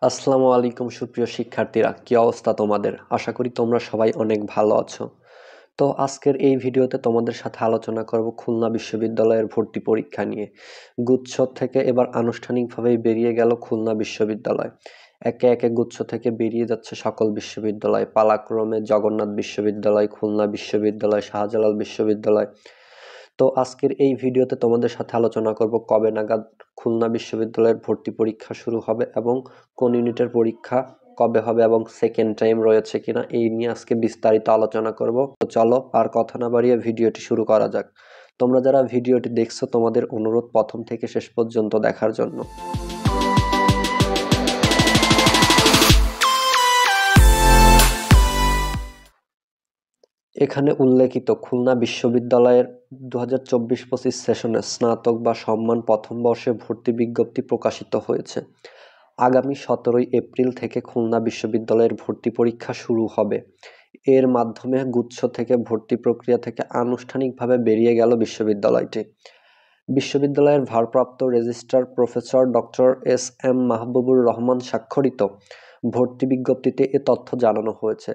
আসসালামু আলাইকুম সুপ্রিয় শিক্ষার্থীরা, কি অবস্থা তোমাদের? আশা করি তোমরা সবাই অনেক ভালো আছো। তো আজকের এই ভিডিওতে তোমাদের সাথে আলোচনা করব খুলনা বিশ্ববিদ্যালয়ের ভর্তি পরীক্ষা নিয়ে। গুচ্ছ থেকে এবার আনুষ্ঠানিকভাবেই বেরিয়ে গেল খুলনা বিশ্ববিদ্যালয়। একে একে গুচ্ছ থেকে বেরিয়ে যাচ্ছে সকল বিশ্ববিদ্যালয়, পালাক্রমে জগন্নাথ বিশ্ববিদ্যালয়, খুলনা বিশ্ববিদ্যালয়, শাহজালাল বিশ্ববিদ্যালয়। তো আজকের এই ভিডিওতে তোমাদের সাথে আলোচনা করব কবে নাগাদ খুলনা বিশ্ববিদ্যালয়ের ভর্তি পরীক্ষা শুরু হবে এবং কোন ইউনিটের পরীক্ষা কবে হবে এবং সেকেন্ড টাইম রয়েছে কিনা, এই নিয়ে আজকে বিস্তারিত আলোচনা করব। তো চলো আর কথা না বাড়িয়ে ভিডিওটি শুরু করা যাক। তোমরা যারা ভিডিওটি দেখছো তোমাদের অনুরোধ প্রথম থেকে শেষ পর্যন্ত দেখার জন্য। এখানে উল্লেখিত খুলনা বিশ্ববিদ্যালয়ের 2024-25 সেশনে স্নাতক বা সম্মান প্রথম বর্ষে ভর্তি বিজ্ঞপ্তি প্রকাশিত হয়েছে। আগামী 17 এপ্রিল থেকে খুলনা বিশ্ববিদ্যালয়ের ভর্তি পরীক্ষা শুরু হবে। এর মাধ্যমে গুচ্ছ থেকে ভর্তি প্রক্রিয়া থেকে আনুষ্ঠানিকভাবে বেরিয়ে গেল বিশ্ববিদ্যালয়টি। বিশ্ববিদ্যালয়ের ভারপ্রাপ্ত registrar professor doctor SM. Mahbubur Rahman স্বাক্ষরিত ভর্তি বিজ্ঞপ্তিতে এ তথ্য জানানো হয়েছে।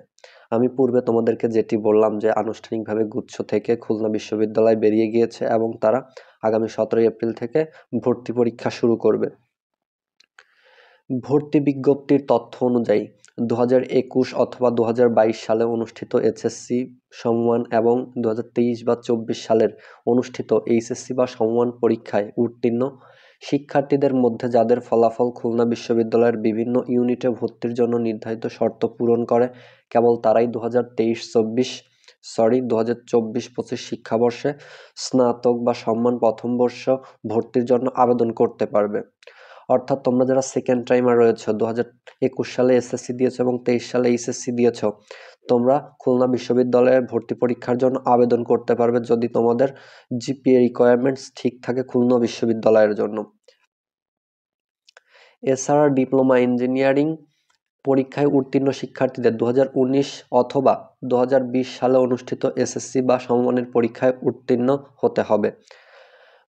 আমি পূর্বে তোমাদেরকে যেটি বললাম যে আনুষ্ঠানিকভাবে গুচ্ছ থেকে খুলনা বিশ্ববিদ্যালয় বেরিয়ে গিয়েছে এবং তারা আগামী 17 এপ্রিল থেকে ভর্তি পরীক্ষা শুরু করবে। ভর্তি বিজ্ঞপ্তির তথ্য অনুযায়ী 2021 অথবা 2022 সালে অনুষ্ঠিত এইচএসসি সমমান এবং 2023 বা 24 সালের অনুষ্ঠিত এইচএসসি বা সমমান পরীক্ষায় উত্তীর্ণ শিক্ষার্থীদের মধ্যে যাদের ফলাফল খুলনা বিশ্ববিদ্যালয়ের বিভিন্ন ইউনিটে ভর্তির জন্য নির্ধারিত শর্ত পূরণ করে, কেবল তারাই 2024-25 শিক্ষাবর্ষে স্নাতক বা সম্মান প্রথম বর্ষ ভর্তির জন্য আবেদন করতে পারবে। অর্থাৎ তোমরা যারা সেকেন্ড টাইমার রয়েছে, 2021 সালে এসএসসি দিয়েছো এবং 23 সালে এইচএসসি দিয়েছো, তোমরা খুলনা বিশ্ববিদ্যালয়ের ভর্তি পরীক্ষার জন্য আবেদন করতে পারবে যদি তোমাদের জিপিএ রিকোয়ারমেন্টস ঠিক থাকে খুলনা বিশ্ববিদ্যালয়ের জন্য। এছাড়া ডিপ্লোমা ইঞ্জিনিয়ারিং পরীক্ষায় উত্তীর্ণ শিক্ষার্থীদের 2019 অথবা 2020 সালে অনুষ্ঠিত এসএসসি বা সমমানের পরীক্ষায় উত্তীর্ণ হতে হবে।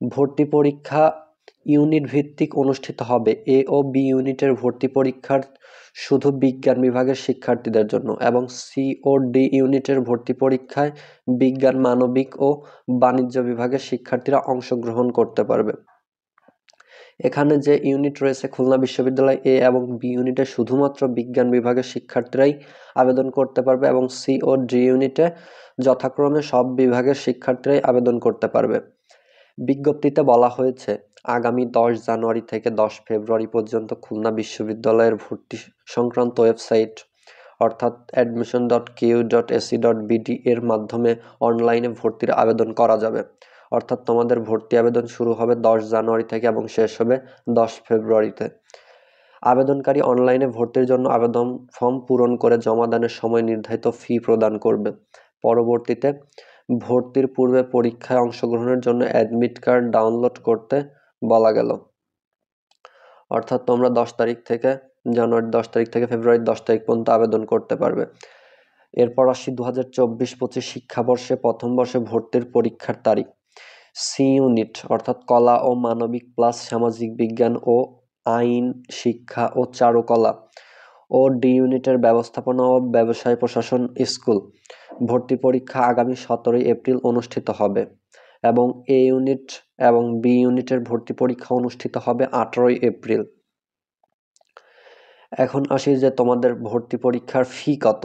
ভর্তি পরীক্ষা ইউনিট ভিত্তিক অনুষ্ঠিত হবে। এ ও বি ইউনিটের ভর্তি পরীক্ষার শুধু বিজ্ঞান বিভাগের শিক্ষার্থীদের জন্য এবং সি ও ডি ইউনিটের ভর্তি পরীক্ষায় বিজ্ঞান, মানবিক ও বাণিজ্য বিভাগের শিক্ষার্থীরা অংশগ্রহণ করতে পারবে। এখানে যে ইউনিট রয়েছে খুলনা বিশ্ববিদ্যালয় এ এবং বি ইউনিটে শুধুমাত্র বিজ্ঞান বিভাগের শিক্ষার্থীরাই আবেদন করতে পারবে এবং সি ও ডি ইউনিটে যথাক্রমে সব বিভাগের শিক্ষার্থীরাই আবেদন করতে পারবে। বিজ্ঞপ্তিতে বলা হয়েছে, আগামী 10 জানুয়ারি থেকে 10 ফেব্রুয়ারি পর্যন্ত খুলনা বিশ্ববিদ্যালয়ের ভর্তি সংক্রান্ত ওয়েবসাইট অর্থাৎ admission.ku.ac.bd এর মাধ্যমে অনলাইনে ভর্তির আবেদন করা যাবে। অর্থাৎ তোমাদের ভর্তি আবেদন শুরু হবে 10 জানুয়ারি থেকে এবং শেষ হবে 10 ফেব্রুয়ারিতে। আবেদনকারী অনলাইনে ভর্তির জন্য আবেদন ফর্ম পূরণ করে জমা দানের সময় নির্ধারিত ফি প্রদান করবে। পরবর্তীতে ভর্তির পূর্বে পরীক্ষায় অংশগ্রহণের জন্য অ্যাডমিট কার্ড ডাউনলোড করতে বলা গেল। অর্থাৎ তোমরা 10 তারিখ থেকে জানুয়ারি 10 তারিখ থেকে ফেব্রুয়ারি 10 তারিখ পর্যন্ত আবেদন করতে পারবে। এরপর আসি 2024-25 শিক্ষাবর্ষে প্রথম বর্ষে ভর্তির পরীক্ষার তারিখ। সি ইউনিট অর্থাৎ কলা ও মানবিক প্লাস সামাজিক বিজ্ঞান ও আইন, শিক্ষা ও চারুকলা ও ডি ইউনিটের ব্যবস্থাপনা ও ব্যবসায় প্রশাসন স্কুল ভর্তি পরীক্ষা আগামী 17 এপ্রিল অনুষ্ঠিত হবে এবং এ ইউনিট এবং বি ইউনিটের ভর্তি পরীক্ষা অনুষ্ঠিত হবে 18 এপ্রিল। এখন আসি যে তোমাদের ভর্তি পরীক্ষার ফি কত,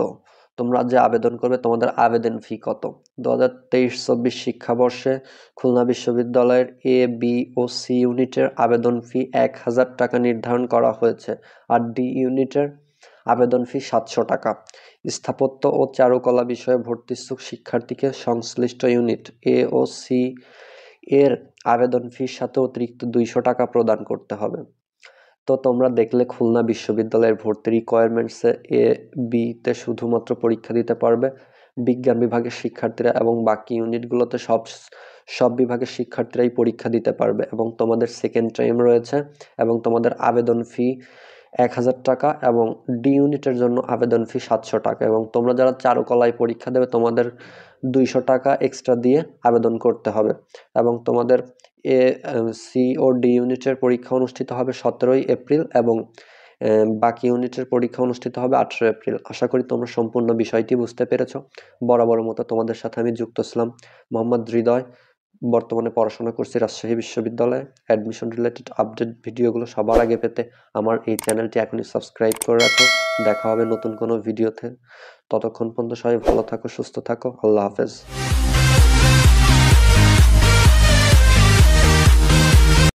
তোমরা যে আবেদন করবে তোমাদের আবেদন ফি কত। 2023-24 শিক্ষাবর্ষে খুলনা বিশ্ববিদ্যালয়ের এ, বি ও সি ইউনিটের আবেদন ফি 1000 টাকা নির্ধারণ করা হয়েছে আর ডি ইউনিটের আবেদন ফি 700 টাকা। স্থাপত্য ও চারুকলা বিষয়ে ভর্তিচ্ছুক শিক্ষার্থীকে সংশ্লিষ্ট ইউনিট এ ও সি এর আবেদন ফির সাথে অতিরিক্ত 200 টাকা প্রদান করতে হবে। তো তোমরা দেখলে খুলনা বিশ্ববিদ্যালয়ের ভর্তি রিকোয়ারমেন্টসে এ, বি তে শুধুমাত্র পরীক্ষা দিতে পারবে বিজ্ঞান বিভাগের শিক্ষার্থীরা এবং বাকি ইউনিটগুলোতে সব বিভাগের শিক্ষার্থীরাই পরীক্ষা দিতে পারবে এবং তোমাদের সেকেন্ড টাইম রয়েছে এবং তোমাদের আবেদন ফি 1000 টাকা এবং ডি ইউনিটের জন্য আবেদন ফি 700 টাকা এবং তোমরা যারা চারুকলায় পরীক্ষা দেবে তোমাদের 200 টাকা এক্সট্রা দিয়ে আবেদন করতে হবে এবং তোমাদের সি ও ডি ইউনিটের পরীক্ষা অনুষ্ঠিত হবে 17 এপ্রিল এবং বাকি ইউনিটের পরীক্ষা অনুষ্ঠিত হবে 18 এপ্রিল। আশা করি তোমরা সম্পূর্ণ বিষয়টি বুঝতে পেরেছো। বরাবরের মতো তোমাদের সাথে আমি যুক্ত ছিলাম মোহাম্মদ হৃদয়। বর্তমানে পড়াশোনা করছি রাজশাহী বিশ্ববিদ্যালয়ে। অ্যাডমিশন রিলেটেড আপডেট ভিডিওগুলো সবার আগে পেতে আমার এই চ্যানেলটি এখনই সাবস্ক্রাইব করে রাখো। দেখা হবে নতুন কোনো ভিডিওতে। ততক্ষণ পর্যন্ত সবাই ভালো থাকো, সুস্থ থাকো। আল্লাহ হাফেজ।